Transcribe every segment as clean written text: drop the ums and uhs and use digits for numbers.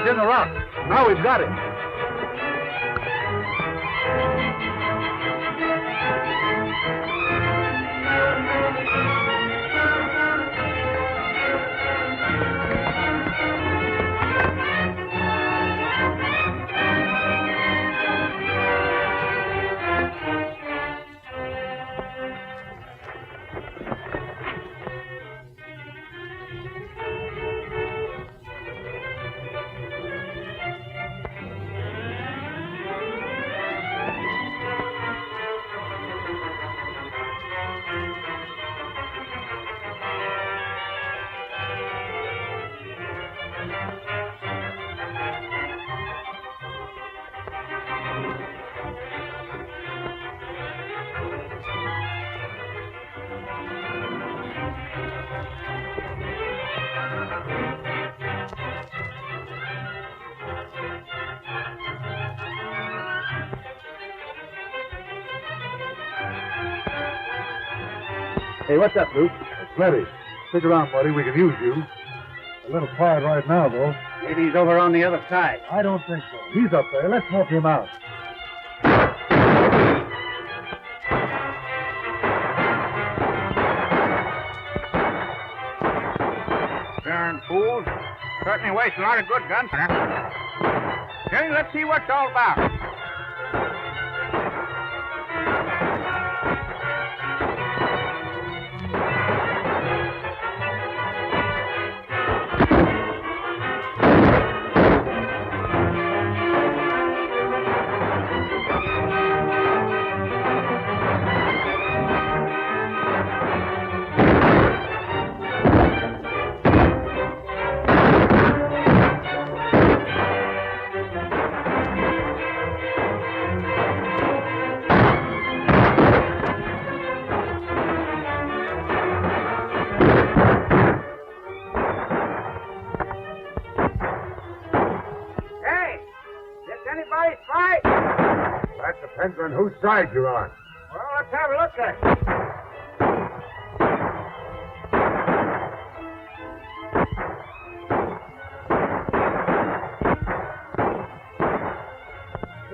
He's in the rock. Now we've got him. Hey, what's up, Luke? There's plenty. Stick around, buddy. We can use you. A little quiet right now, though. Maybe he's over on the other side. I don't think so. He's up there. Let's smoke him out. Darn fools. Certainly waste a lot of good guns. Okay, let's see what it's all about. Depends on whose side you're on. Well, let's have a look at it.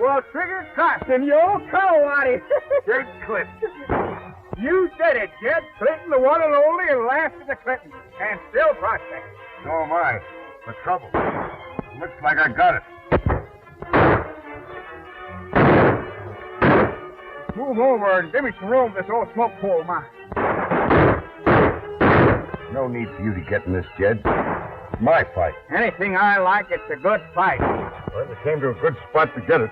Well, trigger Carson, you old cow-waddy. Great clip. You said it, Jed. Clinton, the one and only, and last of the Clintons. And still prospecting. So am I. But trouble. Looks like I got it. Move over and give me some room for this old smoke hole, Ma. No need for you to get in this, Jed. It's my fight. Anything I like, it's a good fight. Well, we came to a good spot to get it.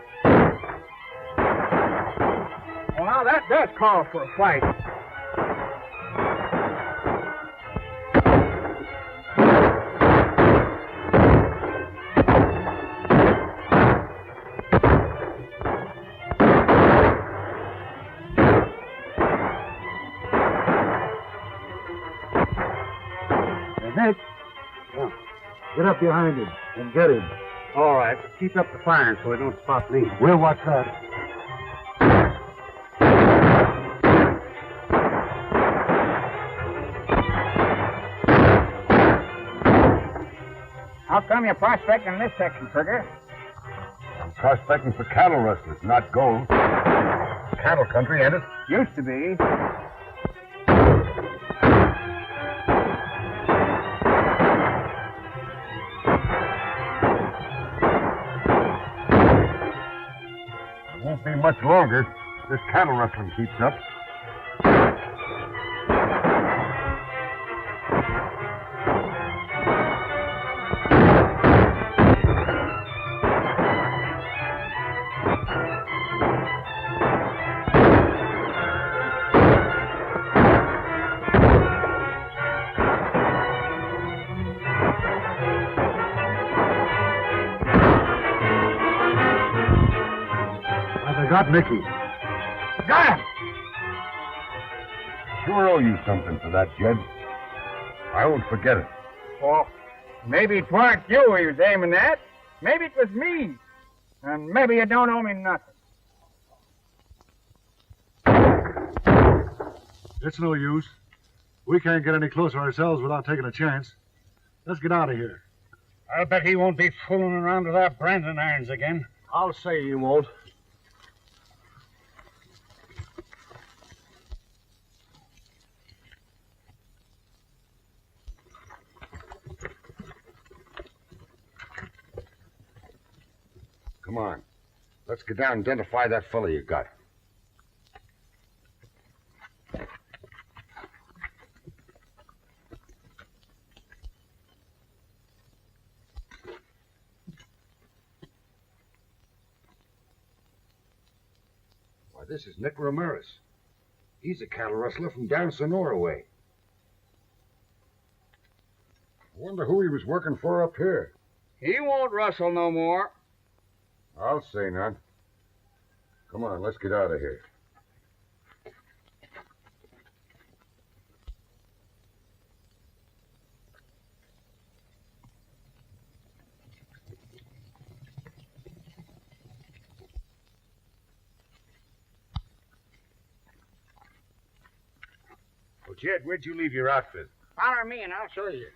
Well, now that does call for a fight. Nick, get up behind him and get him. All right, but keep up the firing so they don't spot me. We'll watch that. How come you're prospecting in this section, Trigger? I'm prospecting for cattle rustlers, not gold. Cattle country, ain't it? Used to be. Won't be much longer. This cattle rustling keeps up. Got Mickey. Got him! Sure owe you something for that, Jed. I won't forget it. Well, maybe it weren't you who was aiming at. Maybe it was me. And maybe you don't owe me nothing. It's no use. We can't get any closer ourselves without taking a chance. Let's get out of here. I'll bet he won't be fooling around with our branding irons again. I'll say he won't. Come on. Let's get down and identify that fella you got. Why, this is Nick Ramirez. He's a cattle rustler from down Sonora way. I wonder who he was working for up here. He won't rustle no more. I'll say none. Come on, let's get out of here. Well, Jed, where'd you leave your outfit? Follow me and I'll show you.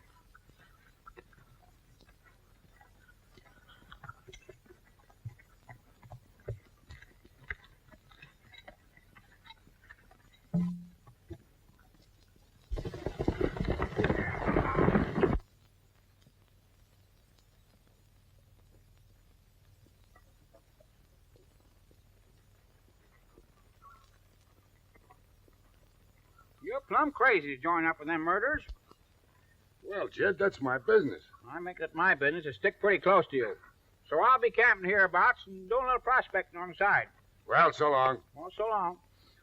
You're plumb crazy to join up with them murderers. Well, Jed, that's my business. I make it my business to stick pretty close to you. So I'll be camping hereabouts and doing a little prospecting on the side. Well, so long. Well, so long.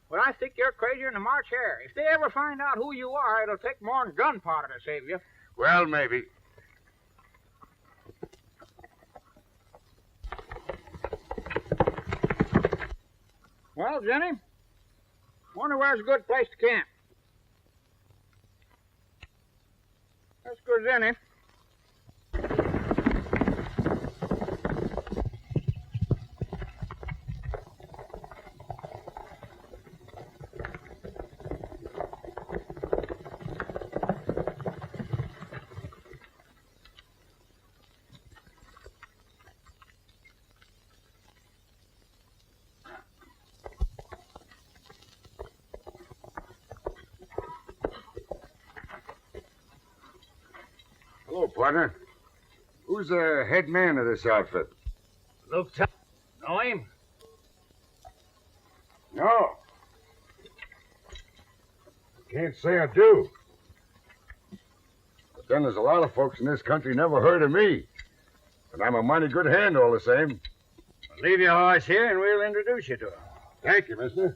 Well, I think you're crazier than a March hare. If they ever find out who you are, it'll take more than gunpowder to save you. Well, maybe. Well, Jenny, wonder where's a good place to camp. As good as any. Hello, partner. Who's the head man of this outfit? Luke Todd. Know him? No. Can't say I do. But then there's a lot of folks in this country never heard of me. And I'm a mighty good hand all the same. Leave your horse here and we'll introduce you to him. Thank you, mister.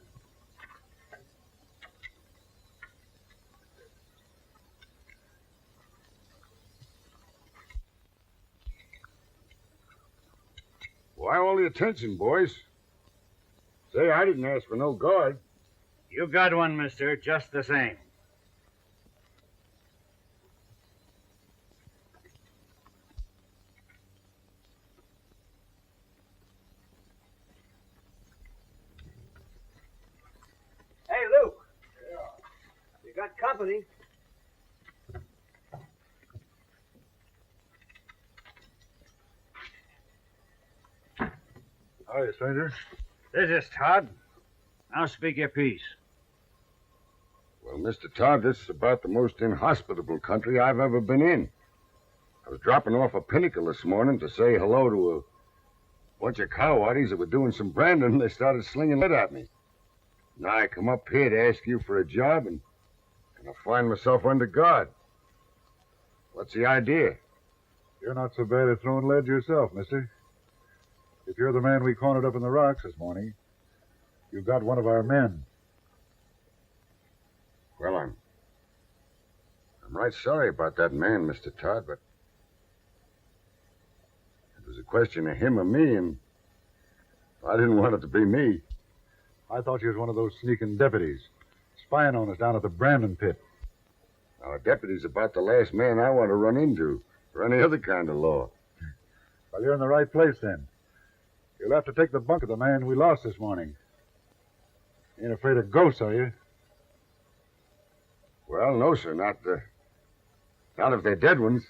Why all the attention, boys? Say, I didn't ask for no guard. You got one, mister, just the same. Hey, Luke. Yeah. You got company. Hiya, stranger. This is Todd. Now speak your piece. Well, Mr. Todd, this is about the most inhospitable country I've ever been in. I was dropping off a pinnacle this morning to say hello to a bunch of cowardies that were doing some branding, and they started slinging lead at me. Now I come up here to ask you for a job, and I find myself under guard. What's the idea? You're not so bad at throwing lead yourself, mister. If you're the man we cornered up in the rocks this morning, you've got one of our men. Well, I'm right sorry about that man, Mr. Todd, but it was a question of him or me, and I didn't want it to be me. I thought you was one of those sneaking deputies, spying on us down at the Brandon pit. Our deputy's about the last man I want to run into for any other kind of law. Well, you're in the right place, then. You'll have to take the bunk of the man we lost this morning. Ain't afraid of ghosts, are you? Well, no, sir, not if they're dead ones.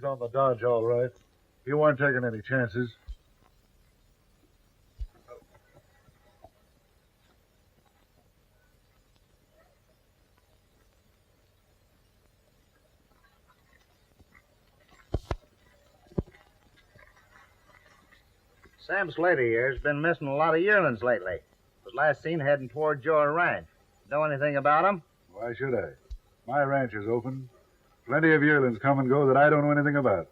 on the dodge, all right. You weren't taking any chances. Sam Slater here's been missing a lot of yearlings lately. Was last seen heading toward your ranch. Know anything about him? Why should I? My ranch is open. Plenty of yearlings come and go that I don't know anything about.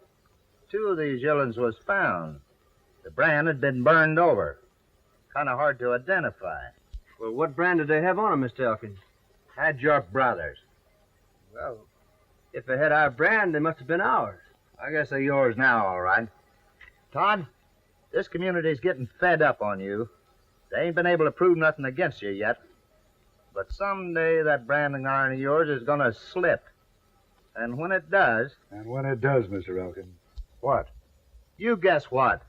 2 of these yearlings was found. The brand had been burned over. Kind of hard to identify. Well, what brand did they have on them, Mr. Elkins? Had your brothers. Well, if they had our brand, they must have been ours. I guess they're yours now, all right. Todd, this community's getting fed up on you. They ain't been able to prove nothing against you yet. But someday that branding iron of yours is going to slip. And when it does... And when it does, Mr. Elkins, what? You guess what?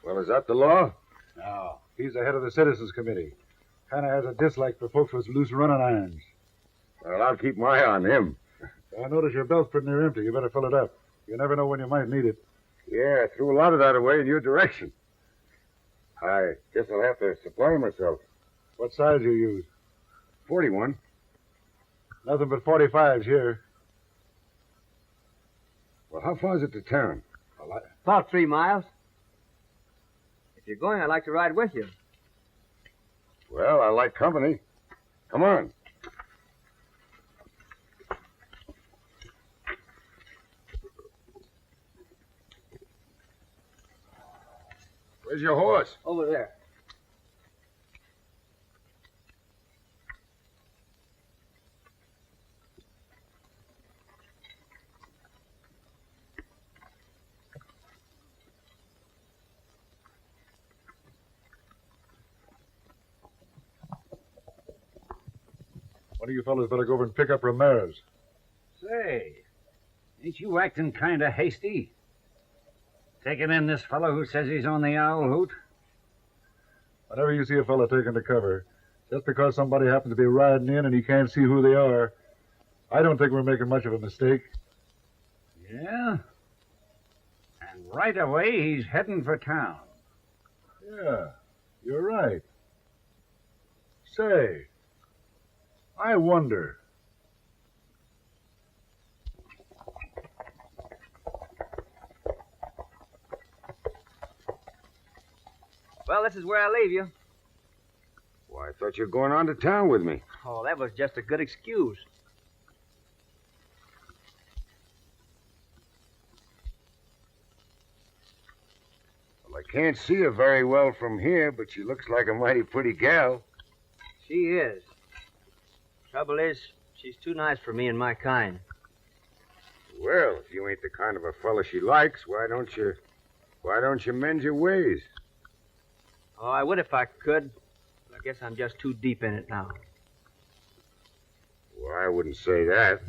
Well, is that the law? No. He's the head of the Citizens Committee. Kind of has a dislike for folks with loose running irons. Well, I'll keep my eye on him. I notice your belt's pretty near empty. You better fill it up. You never know when you might need it. Yeah, I threw a lot of that away in your direction. I guess I'll have to supply myself. What size you use? 41. Nothing but 45s here. Well, how far is it to town? About 3 miles. If you're going, I'd like to ride with you. Well, I like company. Come on. Where's your horse? Over there. One of you fellows better go over and pick up Ramirez. Say, ain't you acting kind of hasty? Taking in this fellow who says he's on the owl hoot? Whenever you see a fellow taken to cover, just because somebody happens to be riding in and he can't see who they are, I don't think we're making much of a mistake. Yeah? And right away he's heading for town. Yeah, you're right. Say, I wonder. Well, this is where I leave you. Why, I thought you were going on to town with me. Oh, that was just a good excuse. Well, I can't see her very well from here, but she looks like a mighty pretty gal. She is. Trouble is, she's too nice for me and my kind. Well, if you ain't the kind of a fella she likes, why don't you mend your ways? Oh, I would if I could. I guess I'm just too deep in it now. Well, I wouldn't say that.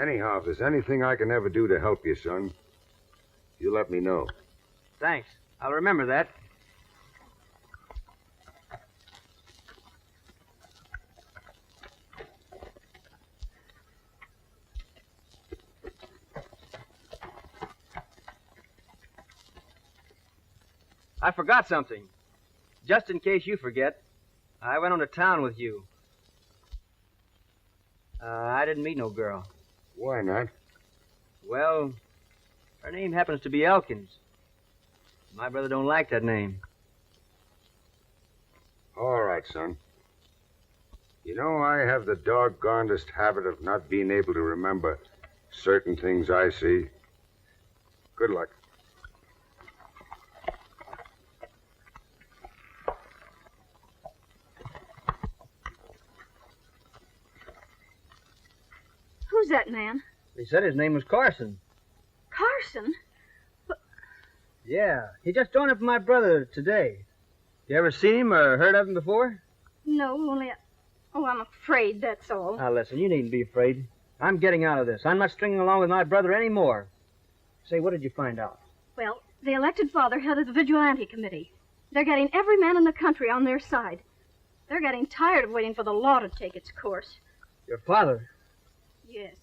Anyhow, if there's anything I can ever do to help you, son, you let me know. Thanks. I'll remember that. I forgot something. Just in case you forget, I went on to town with you. I didn't meet no girl. Why not? Well, her name happens to be Elkins. My brother don't like that name. All right, son. You know, I have the doggonedest habit of not being able to remember certain things I see. Good luck. Who's that man? He said his name was Carson. Carson? Yeah, he just joined up with my brother today. You ever seen him or heard of him before? No, only I'm afraid, that's all. Now, listen, you needn't be afraid. I'm getting out of this. I'm not stringing along with my brother anymore. Say, what did you find out? Well, the elected father head of the vigilante committee. They're getting every man in the country on their side. They're getting tired of waiting for the law to take its course. Your father? Yes.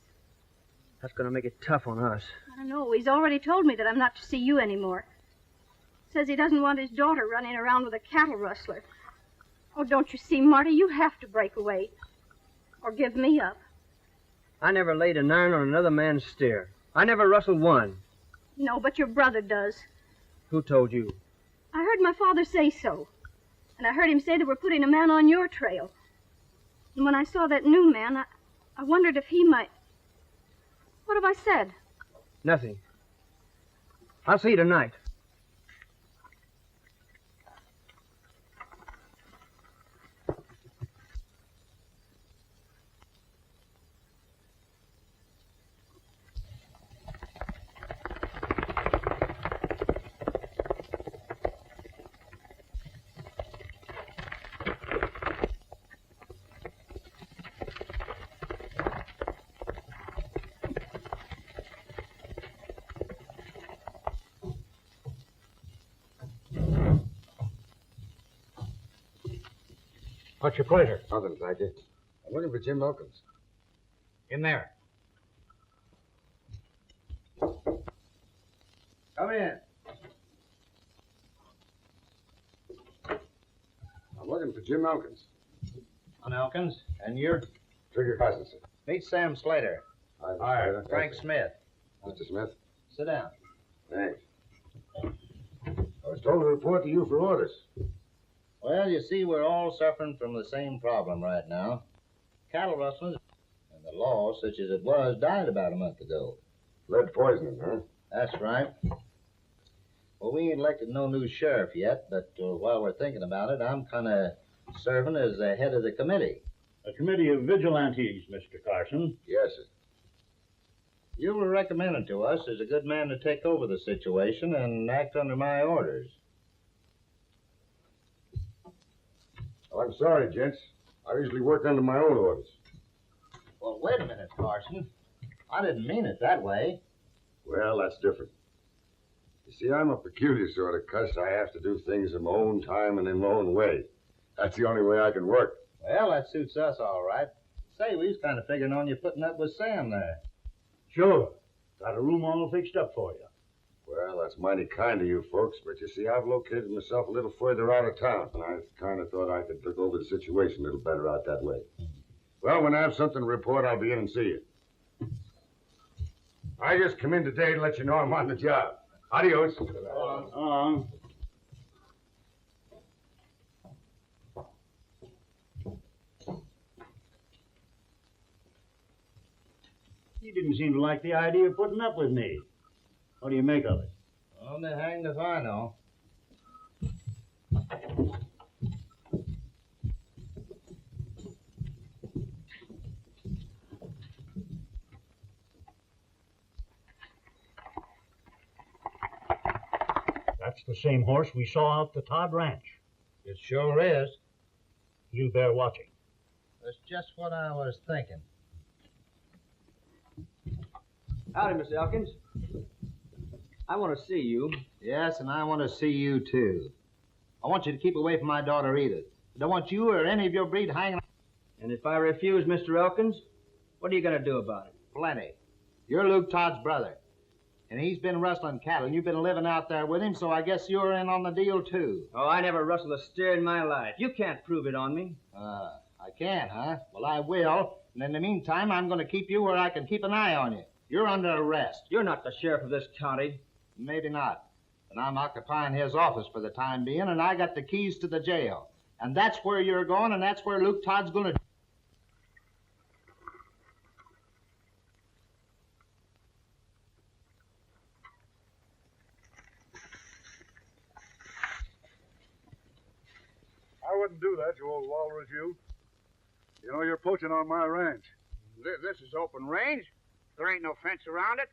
That's going to make it tough on us. I know. He's already told me that I'm not to see you anymore. Says he doesn't want his daughter running around with a cattle rustler. Oh, don't you see, Marty? You have to break away. Or give me up. I never laid an iron on another man's steer. I never rustled one. No, but your brother does. Who told you? I heard my father say so. And I heard him say they were putting a man on your trail. And when I saw that new man, I wondered if he might... What have I said? Nothing. I'll see you tonight. What's your pleasure? Nothing, thank you. I'm looking for Jim Elkins. In there. Come in. I'm looking for Jim Elkins. I'm Elkins, and you're? Trigger Carson, sir. Meet Sam Slater. Hi, Mr. Hi, Slater. Frank Smith. Mr. Smith. Sit down. Thanks. I was told to report to you for orders. Well, you see, we're all suffering from the same problem right now. Cattle rustlers, and the law, such as it was, died about a month ago. Lead poisoning, huh? That's right. Well, we ain't elected no new sheriff yet, but while we're thinking about it, I'm kind of serving as the head of the committee. A committee of vigilantes, Mr. Carson. Yes, sir. You were recommended to us as a good man to take over the situation and act under my orders. Well, I'm sorry, gents. I usually work under my own orders. Well, wait a minute, Carson. I didn't mean it that way. Well, that's different. You see, I'm a peculiar sort of cuss. I have to do things in my own time and in my own way. That's the only way I can work. Well, that suits us all right. Say, we was kind of figuring on you putting up with Sam there. Sure. Got a room all fixed up for you. Well, that's mighty kind of you folks, but you see, I've located myself a little further out of town, and I kind of thought I could look over the situation a little better out that way. Well, when I have something to report, I'll be in and see you. I just come in today to let you know I'm on the job. Adios. You didn't seem to like the idea of putting up with me. What do you make of it? Only hanged if I know. That's the same horse we saw out the Todd Ranch. It sure is. You bear watching. That's just what I was thinking. Howdy, Mr. Elkins. I want to see you. Yes, and I want to see you, too. I want you to keep away from my daughter, Edith. I don't want you or any of your breed hanging... And if I refuse, Mr. Elkins, what are you going to do about it? Plenty. You're Luke Todd's brother. And he's been rustling cattle, and you've been living out there with him, so I guess you're in on the deal, too. Oh, I never rustled a steer in my life. You can't prove it on me. I can't, huh? Well, I will. And in the meantime, I'm going to keep you where I can keep an eye on you. You're under arrest. You're not the sheriff of this county. Maybe not. But I'm occupying his office for the time being, and I got the keys to the jail. And that's where you're going, and that's where Luke Todd's going to... I wouldn't do that, you old walrus, you. You know, you're poaching on my ranch. This is open range. There ain't no fence around it.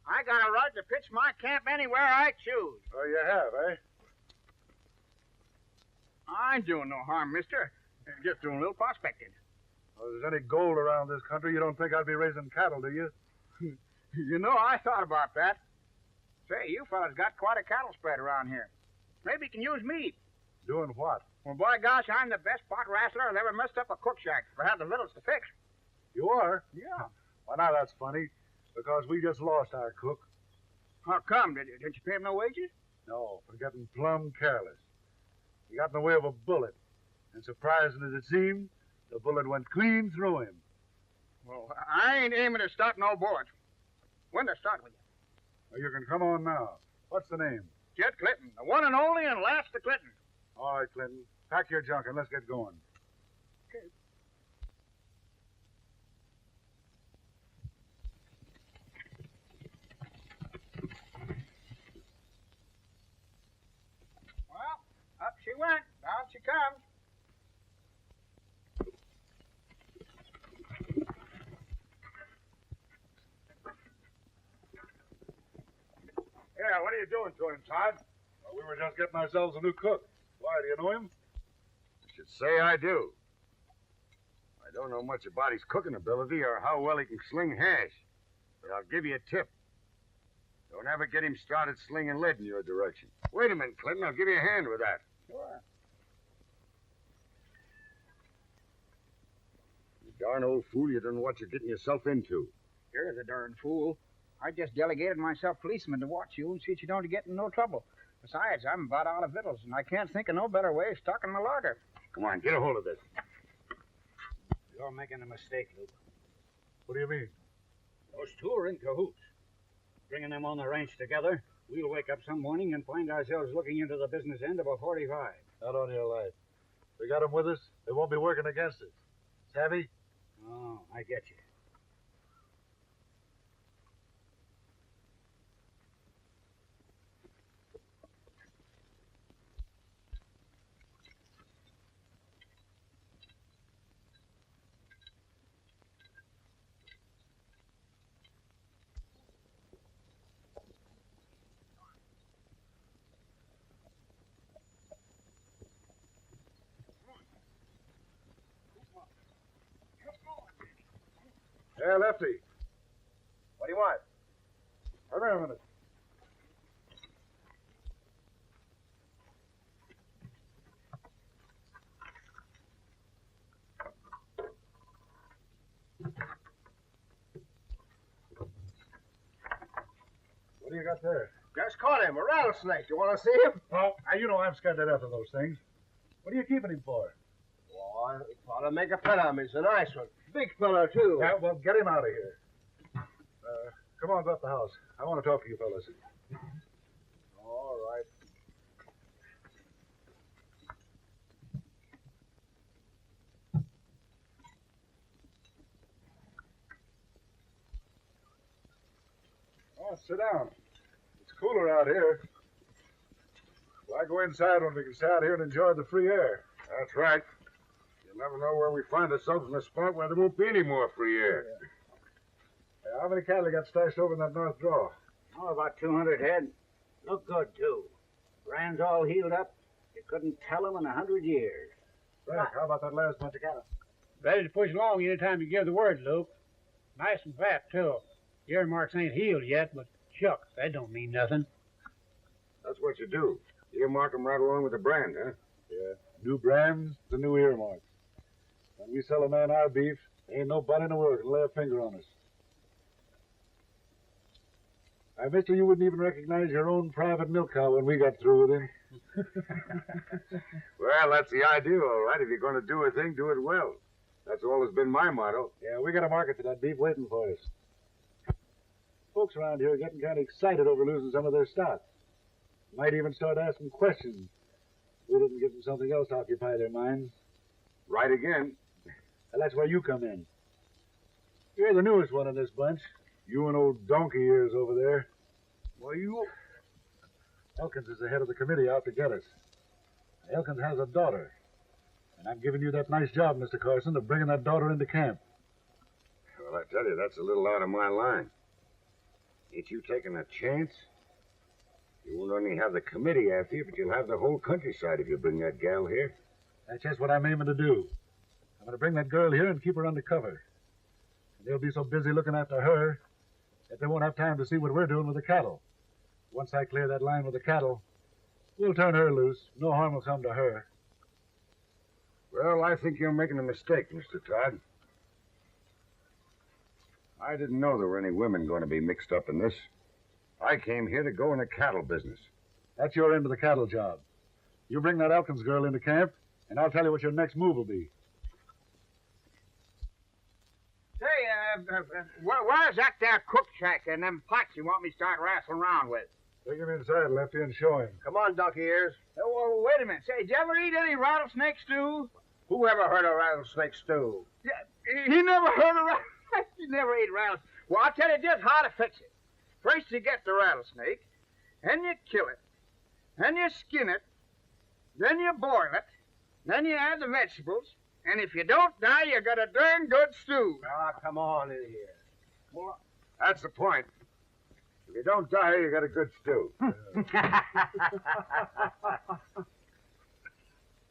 I got a right to pitch my camp anywhere I choose. Oh, you have, eh? I ain't doing no harm, mister. Just doing a little prospecting. Well, if there's any gold around this country, you don't think I'd be raising cattle, do you? You know, I thought about that. Say, you fellas got quite a cattle spread around here. Maybe you can use me. Doing what? Well, by gosh, I'm the best pot rattler that ever messed up a cook shack or had the vittles to fix. You are? Yeah. Well, now that's funny, because we just lost our cook. How come? Didn't you pay him no wages? No, for getting plumb careless. He got in the way of a bullet, and surprising as it seemed, the bullet went clean through him. Well, I ain't aiming to stop no bullets. When to start with you? Well, you can come on now. What's the name? Jed Clinton, the one and only and last of Clinton. All right, Clinton. Pack your junk and let's get going. Okay. Well, up she went. Down she comes. Yeah, what are you doing to him, Todd? Well, we were just getting ourselves a new cook. Why, do you know him? I should say I do. I don't know much about his cooking ability or how well he can sling hash, but I'll give you a tip. Don't ever get him started slinging lead in your direction. Wait a minute, Clinton. I'll give you a hand with that. Sure. You darn old fool, you don't know what you're getting yourself into. You're the darn fool. I just delegated myself policeman to watch you and see that you don't get in no trouble. Besides, I'm about out of victuals, and I can't think of no better way of stocking my larder. Come on, get a hold of this. You're making a mistake, Luke. What do you mean? Those two are in cahoots. Bringing them on the ranch together, we'll wake up some morning and find ourselves looking into the business end of a 45. Not on your life. We got them with us. They won't be working against us. Savvy? Oh, I get you. Yeah, Lefty. What do you want? Come here a minute. What do you got there? Just caught him, a rattlesnake. You want to see him? Oh, you know I'm scared to death of those things. What are you keeping him for? Well, I thought I'd make a pet on him. He's a nice one. Big fellow, too. Yeah, well, get him out of here. Come on, go up the house. I want to talk to you fellas. All right. Oh, sit down. It's cooler out here. Why go inside when we can stay out here and enjoy the free air? That's right. You never know where we find ourselves in a spot where there won't be any more free air. How many cattle you got stashed over in that north draw? Oh, about 200 head. Look good, too. Brands all healed up. You couldn't tell them in 100 years. Frank, how about that last bunch of cattle? Ready to push along any time you give the word, Luke. Nice and fat, too. Earmarks ain't healed yet, but shucks, that don't mean nothing. That's what you do. You earmark them right along with the brand, huh? Yeah. New brands, the new earmarks. When we sell a man our beef, there ain't nobody in the world can lay a finger on us. I bet you wouldn't even recognize your own private milk cow when we got through with him. Well, that's the idea, all right. If you're going to do a thing, do it well. That's always been my motto. Yeah, we got a market for that beef waiting for us. Folks around here are getting kind of excited over losing some of their stock. Might even start asking questions. We didn't give them something else to occupy their minds. Right again. And that's where you come in. You're the newest one in this bunch. You and old donkey ears over there. Well, Elkins is the head of the committee out to get us. Elkins has a daughter. And I'm giving you that nice job, Mr. Carson, of bringing that daughter into camp. Well, I tell you, that's a little out of my line. Ain't you taking a chance? You won't only have the committee after you, but you'll have the whole countryside if you bring that gal here. That's just what I'm aiming to do. I'm going to bring that girl here and keep her under cover. And they'll be so busy looking after her that they won't have time to see what we're doing with the cattle. Once I clear that line with the cattle, we'll turn her loose. No harm will come to her. Well, I think you're making a mistake, Mr. Todd. I didn't know there were any women going to be mixed up in this. I came here to go in the cattle business. That's your end of the cattle job. You bring that Elkins girl into camp, and I'll tell you what your next move will be. Say, where's that there cook shack and them pots you want me to start wrestling around with? Take him inside, Lefty, and show him. Come on, donkey ears. Oh, wait a minute. Say, did you ever eat any rattlesnake stew? Who ever heard of rattlesnake stew? He never heard of He never ate rattlesnake. Well, I'll tell you just how to fix it. First, you get the rattlesnake, and you kill it, then you skin it, then you boil it, then you add the vegetables, and if you don't die, you got a darn good stew. Ah, come on in here. Well, that's the point. If you don't die, you got a good stew.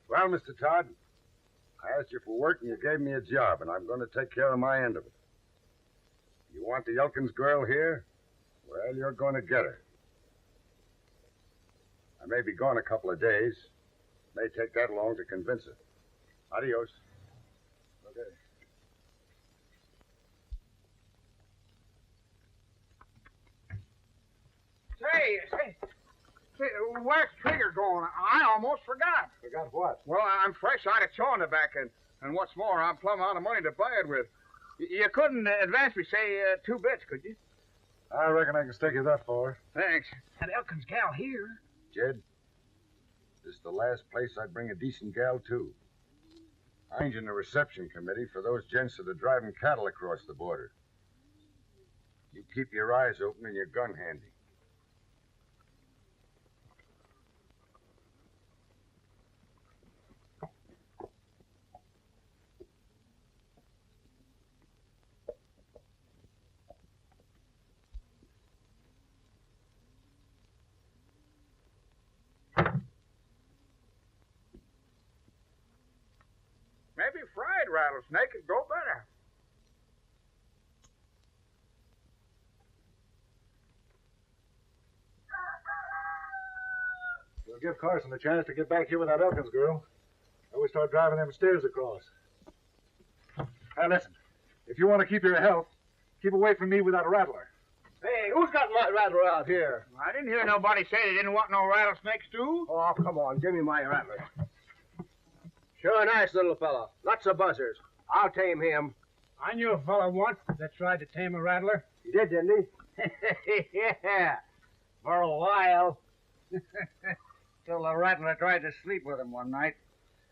Well, Mr. Todd, I asked you for work and you gave me a job, and I'm going to take care of my end of it. You want the Elkins girl here? Well, you're going to get her. I may be gone a couple of days. May take that long to convince her. Adios. Okay. Say, where's Trigger going? I almost forgot. Forgot what? Well, I'm fresh out of chawing tobacco, and what's more, I'm plumb out of money to buy it with. You couldn't advance me, say, 2 bits, could you? I reckon I can stake you that far. Thanks. That Elkins gal here. Jed, this is the last place I'd bring a decent gal to. I'm in the reception committee for those gents that are driving cattle across the border. You keep your eyes open and your gun handy. Maybe fried rattlesnake would go better. We'll give Carson a chance to get back here with that Elkins girl. Then we start driving them stairs across. Now listen, if you want to keep your health, keep away from me without a rattler. Hey, who's got my rattler out here? I didn't hear nobody say they didn't want no rattlesnake stew. Oh, come on, give me my rattler. Sure, nice little fella. Lots of buzzers. I'll tame him. I knew a fellow once that tried to tame a rattler. He did, didn't he? Yeah, for a while. Till the rattler tried to sleep with him one night.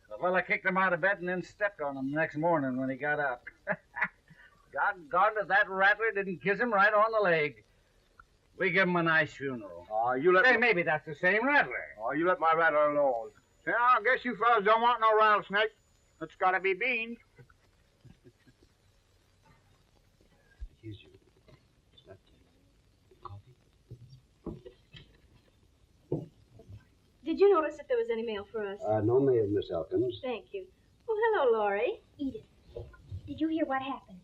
The fella kicked him out of bed and then stepped on him the next morning when he got up. Doggone it, that rattler didn't kiss him right on the leg. We give him a nice funeral. Say, maybe that's the same rattler. Oh, you let my rattler alone. Yeah, I guess you fellas don't want no rattlesnake. It's got to be beans. Here's your coffee. Did you notice if there was any mail for us? No mail, Miss Elkins. Thank you. Oh, hello, Laurie. Edith, did you hear what happened?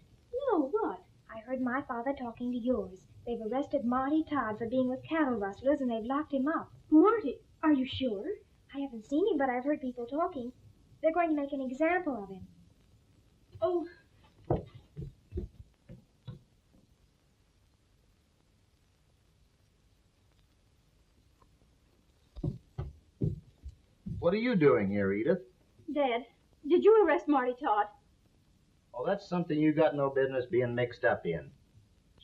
No, what? I heard my father talking to yours. They've arrested Marty Todd for being with cattle rustlers, and they've locked him up. Marty, are you sure? I haven't seen him, but I've heard people talking. They're going to make an example of him. Oh. What are you doing here, Edith? Dad, did you arrest Marty Todd? Oh, that's something you got no business being mixed up in.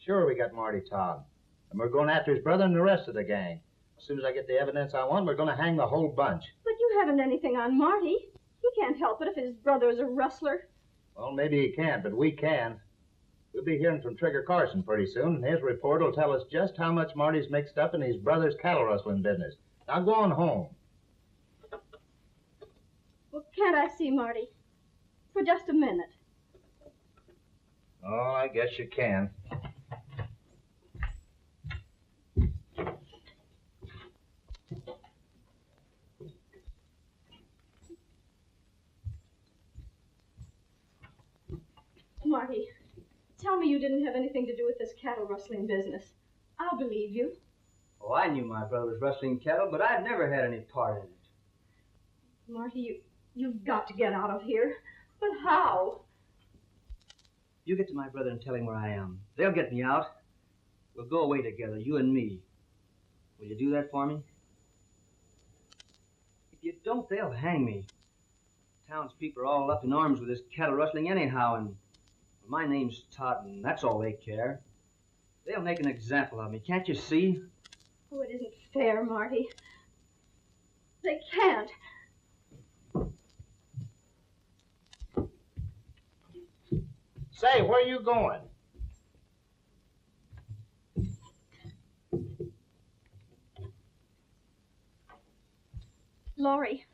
Sure, we got Marty Todd. And we're going after his brother and the rest of the gang. As soon as I get the evidence I want, we're going to hang the whole bunch. But you haven't anything on Marty. He can't help it if his brother is a rustler. Well, maybe he can't, but we can. We'll be hearing from Trigger Carson pretty soon, and his report will tell us just how much Marty's mixed up in his brother's cattle rustling business. Now go on home. Well, can't I see Marty? For just a minute. Oh, I guess you can. Marty, tell me you didn't have anything to do with this cattle rustling business. I'll believe you. Oh, I knew my brother was rustling cattle, but I'd never had any part in it. Marty, you've got to get out of here. But how? You get to my brother and tell him where I am. They'll get me out. We'll go away together, you and me. Will you do that for me? If you don't, they'll hang me. Townspeople are all up in arms with this cattle rustling anyhow, and my name's Todd, and that's all they care. They'll make an example of me, can't you see? Oh, it isn't fair, Marty. They can't. Say, where you going? Laurie,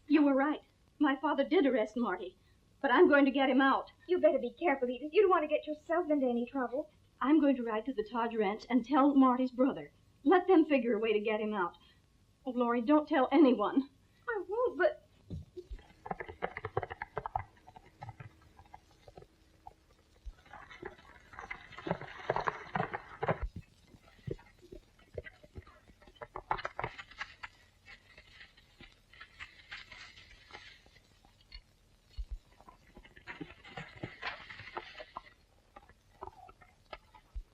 you were right. My father did arrest Marty, but I'm going to get him out. You better be careful, Edith. You don't want to get yourself into any trouble. I'm going to ride to the Todd ranch and tell Marty's brother. Let them figure a way to get him out. Oh, Laurie, don't tell anyone. I won't, but...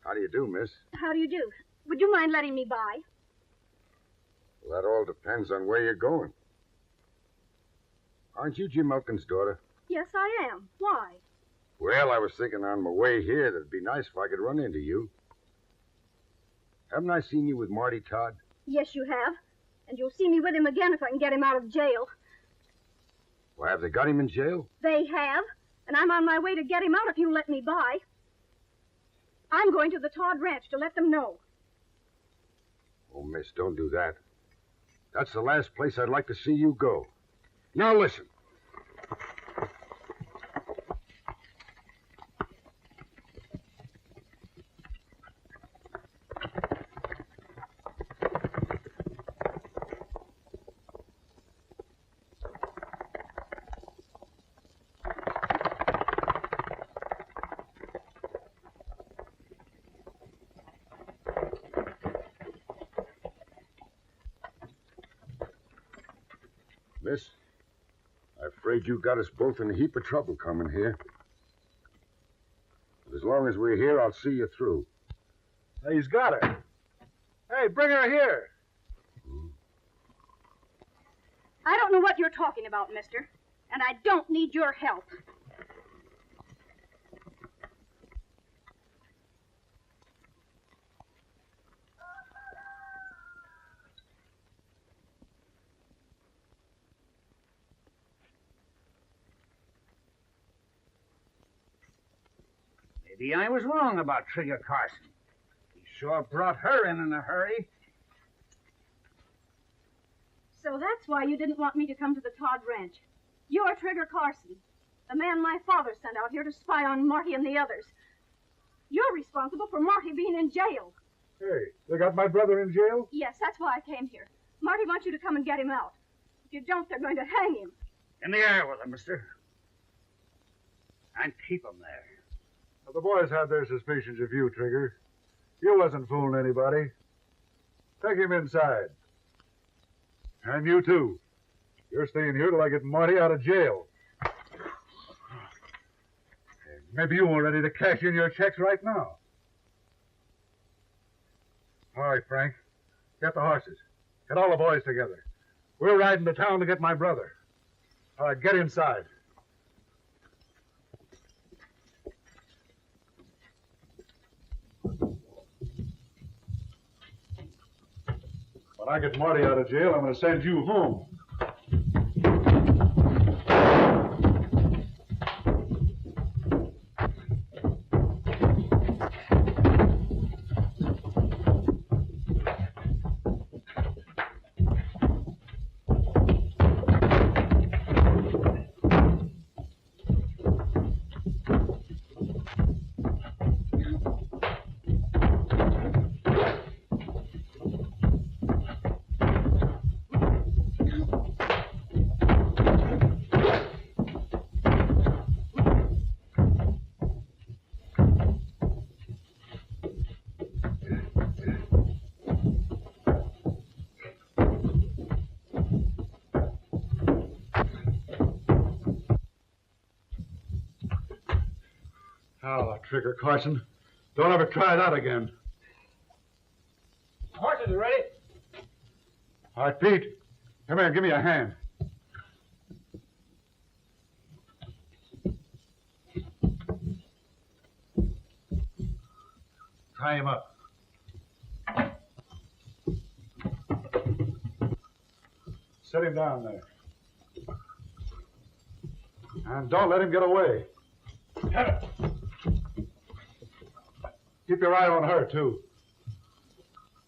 How do you do, miss? How do you do? Would you mind letting me by? Well, that all depends on where you're going. Aren't you Jim Elkins' daughter? Yes, I am. Why? Well, I was thinking on my way here that it'd be nice if I could run into you. Haven't I seen you with Marty Todd? Yes, you have. And you'll see me with him again if I can get him out of jail. Well, have they got him in jail? They have. And I'm on my way to get him out if you let me by. I'm going to the Todd ranch to let them know. Oh, miss, don't do that. That's the last place I'd like to see you go. Now listen. Miss, I'm afraid you got us both in a heap of trouble coming here. But as long as we're here, I'll see you through. Hey, he's got her. Hey, bring her here. I don't know what you're talking about, mister. And I don't need your help. Maybe I was wrong about Trigger Carson. He sure brought her in a hurry. So that's why you didn't want me to come to the Todd ranch. You're Trigger Carson, the man my father sent out here to spy on Marty and the others. You're responsible for Marty being in jail. Hey, they got my brother in jail? Yes, that's why I came here. Marty wants you to come and get him out. If you don't, they're going to hang him. In the air with him, mister. And keep him there. Well, the boys had their suspicions of you, Trigger. You wasn't fooling anybody. Take him inside. And you, too. You're staying here till I get Marty out of jail. Maybe you were ready to cash in your checks right now. All right, Frank. Get the horses. Get all the boys together. We're riding to town to get my brother. All right, get inside. When I get Marty out of jail, I'm going to send you home. trigger, Carson. Don't ever try that again. Horses are ready. All right, Pete. Come here, give me a hand. Tie him up. Set him down there. And don't let him get away. Keep your eye on her, too.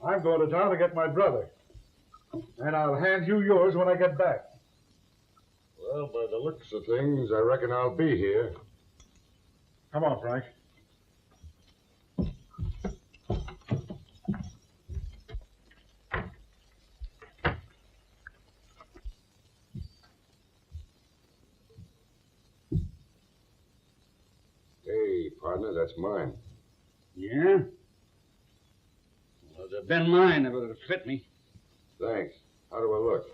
I'm going to town to get my brother. And I'll hand you yours when I get back. Well, by the looks of things, I reckon I'll be here. Come on, Frank. Hey, partner, that's mine. Yeah? Well, it'd have been mine if it had fit me. Thanks. How do I look?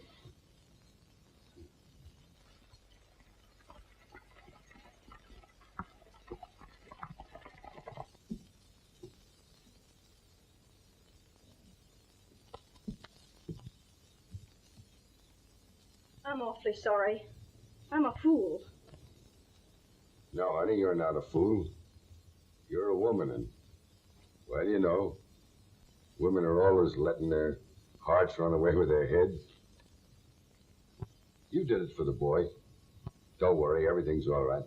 I'm awfully sorry. I'm a fool. No, honey, you're not a fool. You're a woman, and, well, you know, women are always letting their hearts run away with their heads. You did it for the boy. Don't worry, everything's all right.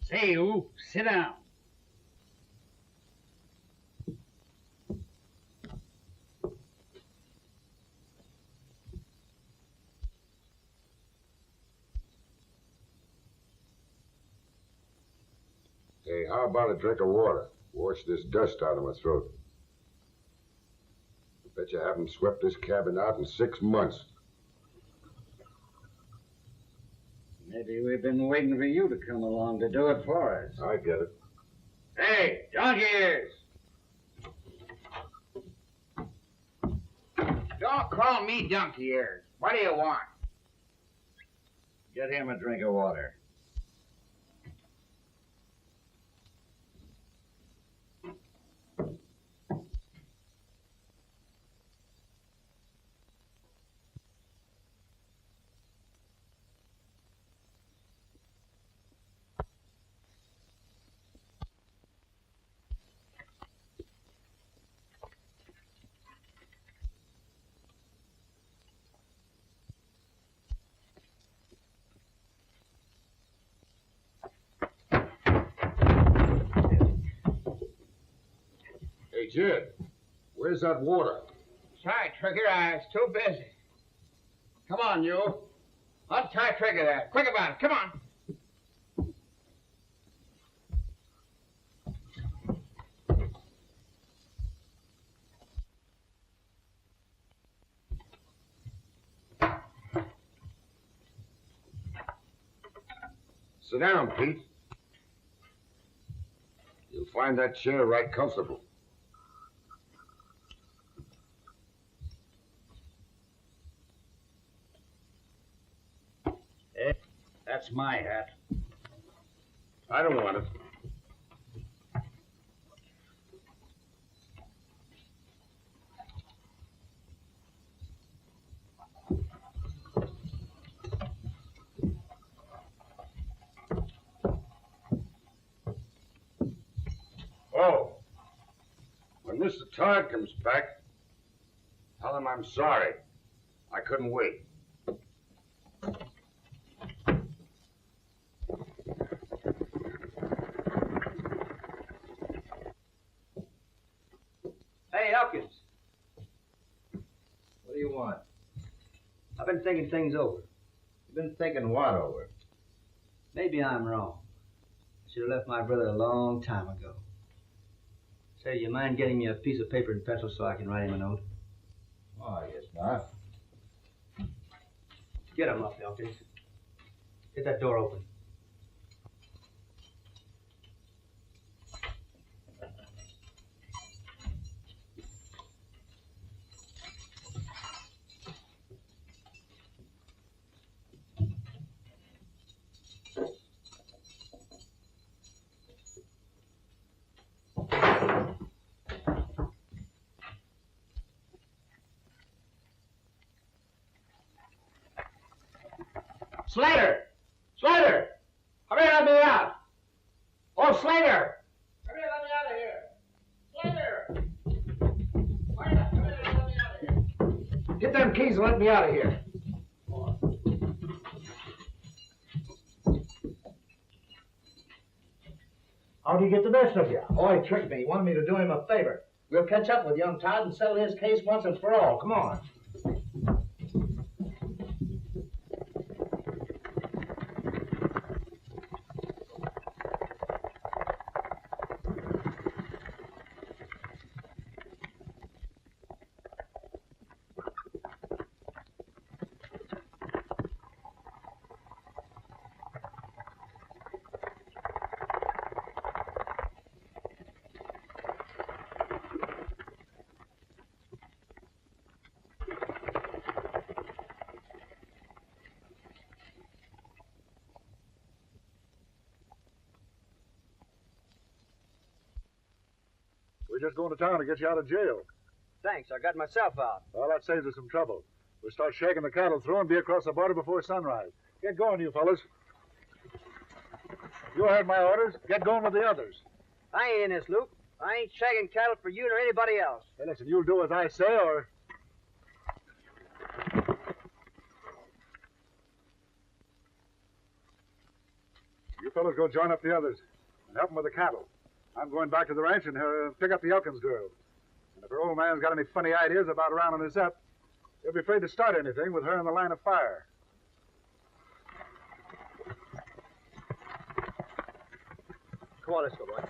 Say, you, sit down. Hey, how about a drink of water? Wash this dust out of my throat. I bet you haven't swept this cabin out in 6 months. Maybe we've been waiting for you to come along to do it for us. I get it. Hey, donkey ears. Don't call me donkey ears. What do you want? Get him a drink of water. Hey, Jed, where's that water? Sorry, Trigger, I was too busy. Come on, you. Untie Trigger there. Quick about it. Come on. Sit down, Pete. You'll find that chair right comfortable. That's my hat. I don't want it. Oh, when Mr. Todd comes back, tell him I'm sorry. I couldn't wait. Hey, Elkins. What do you want? I've been thinking things over. You've been thinking what over? Maybe I'm wrong. I should have left my brother a long time ago. Say, you mind getting me a piece of paper and pencil so I can write him a note? Oh, I guess not. Get him up, Elkins. Get that door open. Slater! Slater! Hurry, let me out! Oh, Slater! Hurry, let me out of here! Slater! Hurry, let me out of here! Get them keys and let me out of here. How'd he get the best of you? Oh, he tricked me. He wanted me to do him a favor. We'll catch up with young Todd and settle his case once and for all. Come on. We're just going to town to get you out of jail. Thanks, I got myself out. Well, that saves us some trouble. We'll start shaking the cattle through and be across the border before sunrise. Get going, you fellas. You heard my orders. Get going with the others. I ain't in this, Luke. I ain't shagging cattle for you nor anybody else. Hey, listen, you'll do as I say, or... You fellas go join up the others and help them with the cattle. I'm going back to the ranch and pick up the Elkins girl. And if her old man's got any funny ideas about rounding us up, he'll be afraid to start anything with her in the line of fire. Come on, let's go, boys.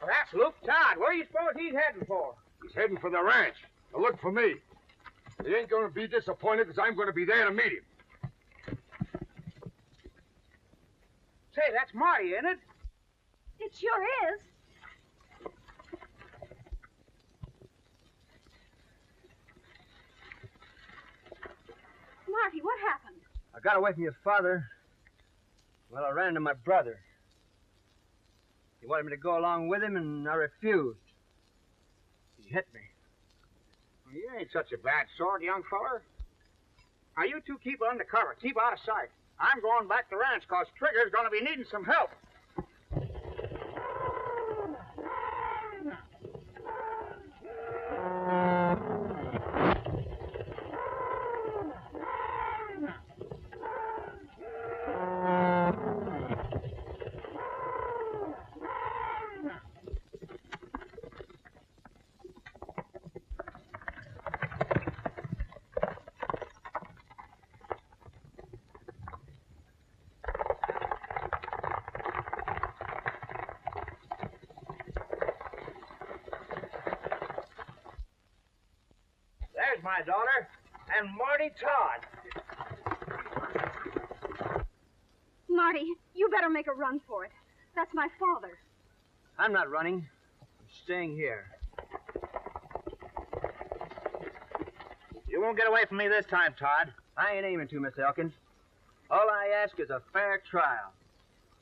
Perhaps Luke Todd. Where do you suppose he's heading for? He's heading for the ranch to look for me. He ain't going to be disappointed because I'm going to be there to meet him. Say, that's Marty, ain't it? It sure is. Marty, what happened? I got away from your father. Well, I ran into my brother. He wanted me to go along with him, and I refused. He hit me. Well, you ain't such a bad sort, young feller. Now, you two keep under cover. Keep out of sight. I'm going back to the ranch, because Trigger's going to be needing some help. There's my daughter, and Marty Todd. Marty, you better make a run for it. That's my father. I'm not running. I'm staying here. You won't get away from me this time, Todd. I ain't aiming to, Mr. Elkins. All I ask is a fair trial.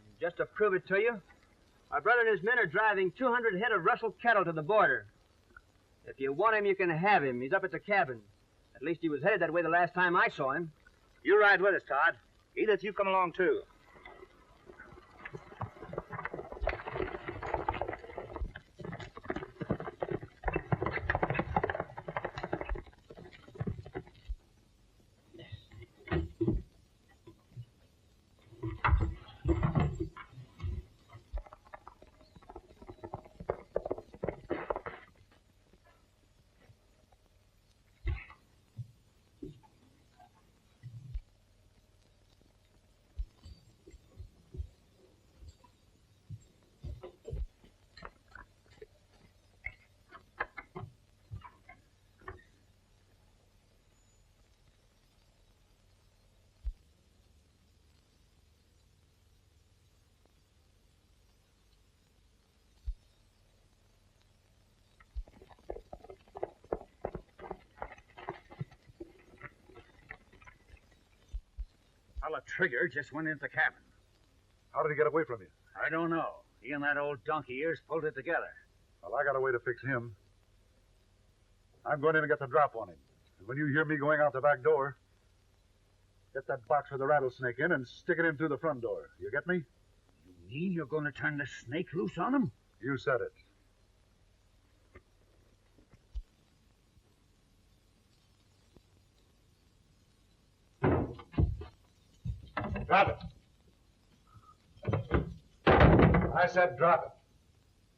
And just to prove it to you, my brother and his men are driving 200 head of rustled cattle to the border. If you want him, you can have him. He's up at the cabin. At least he was headed that way the last time I saw him. You ride with us, Todd. Edith, you come along, too. Fella Trigger just went into the cabin. How did he get away from you? I don't know. He and that old donkey ears pulled it together. Well, I got a way to fix him. I'm going in to get the drop on him. And when you hear me going out the back door, get that box with the rattlesnake in and stick it in through the front door. You get me? You mean you're going to turn the snake loose on him? You said it. Drop it. I said drop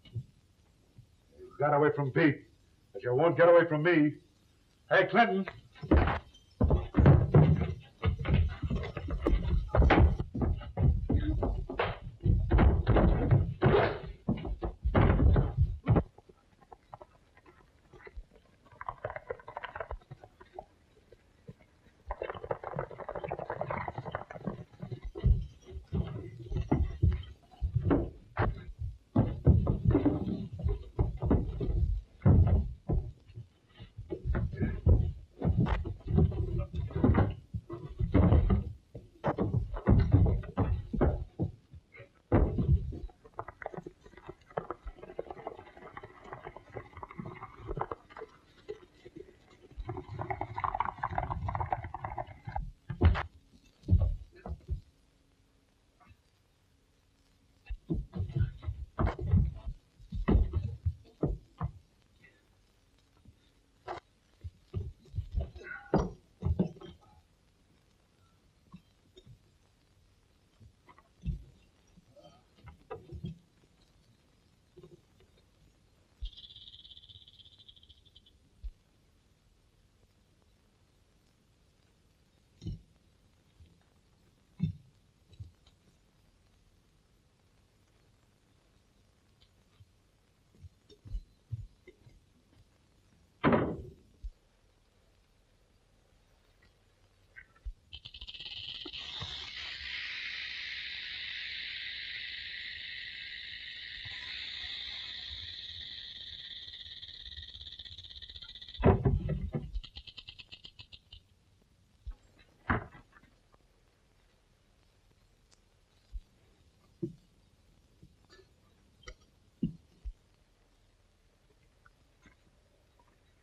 it. You got away from Pete, but you won't get away from me. Hey, Clinton.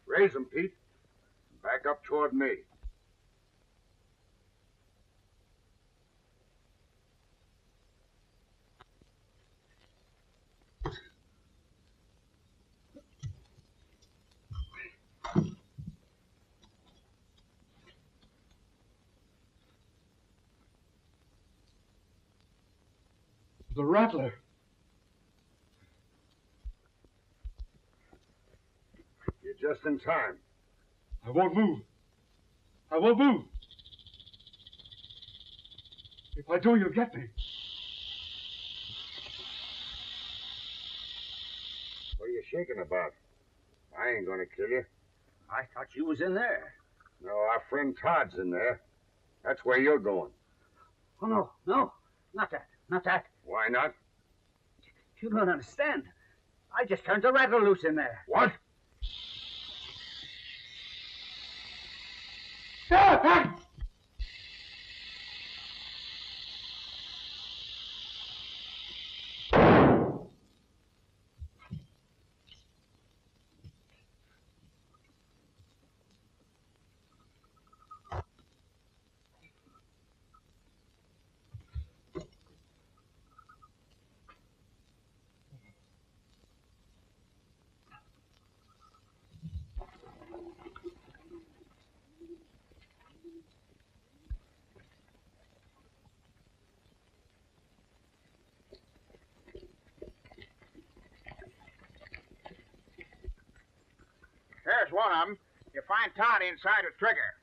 Raise him, Pete. Back up toward me. The rattler. You're just in time. I won't move. I won't move. If I do, you'll get me. What are you shaking about? I ain't gonna kill you. I thought you was in there. No, our friend Todd's in there. That's where you're going. Oh, no, no, not that, not that. Why not? You don't understand. I just turned the rattler loose in there. What? There's one of them. You find Todd inside a trigger.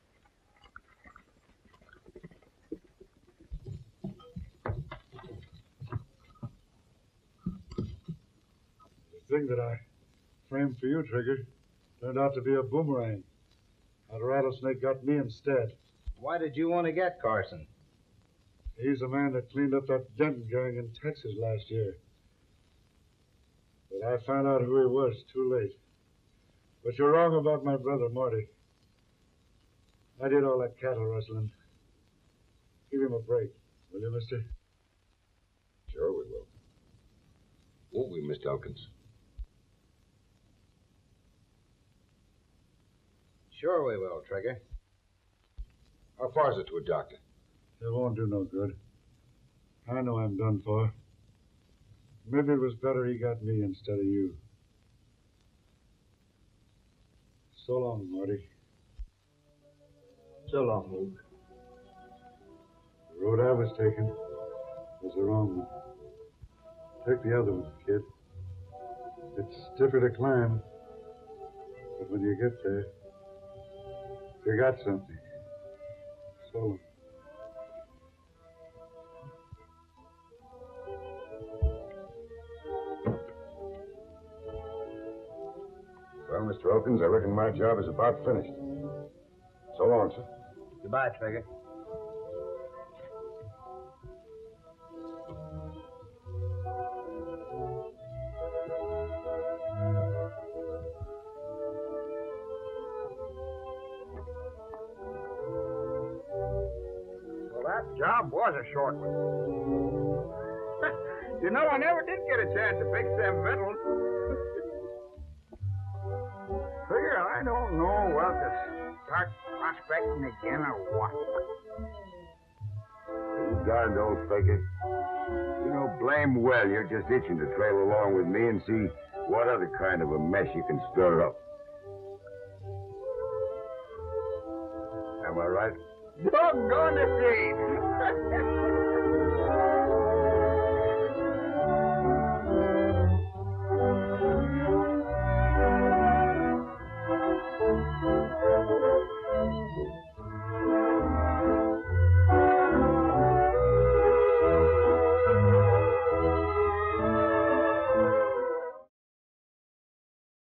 The thing that I framed for you, Trigger, turned out to be a boomerang. That rattlesnake got me instead. Why did you want to get Carson? He's the man that cleaned up that Denton gang in Texas last year. But I found out who he was too late. But you're wrong about my brother, Marty. I did all that cattle rustling. Give him a break, will you, mister? Sure we will. Won't we, Mr. Elkins? Sure we will, Trigger. How far is it to a doctor? It won't do no good. I know I'm done for. Maybe it was better he got me instead of you. So long, Marty. So long, Luke. The road I was taking was the wrong one. Take the other one, kid. It's stiffer to climb, but when you get there, you got something. So long. Well, Mr. Elkins, I reckon my job is about finished. So long, sir. Goodbye, Trigger. Well, that job was a short one. You know, I never did get a chance to fix them metals. Figure I don't know whether to start prospecting again or what. You darned old faker. You know blame well you're just itching to trail along with me and see what other kind of a mess you can stir up. Am I right? Doggone it, Dean.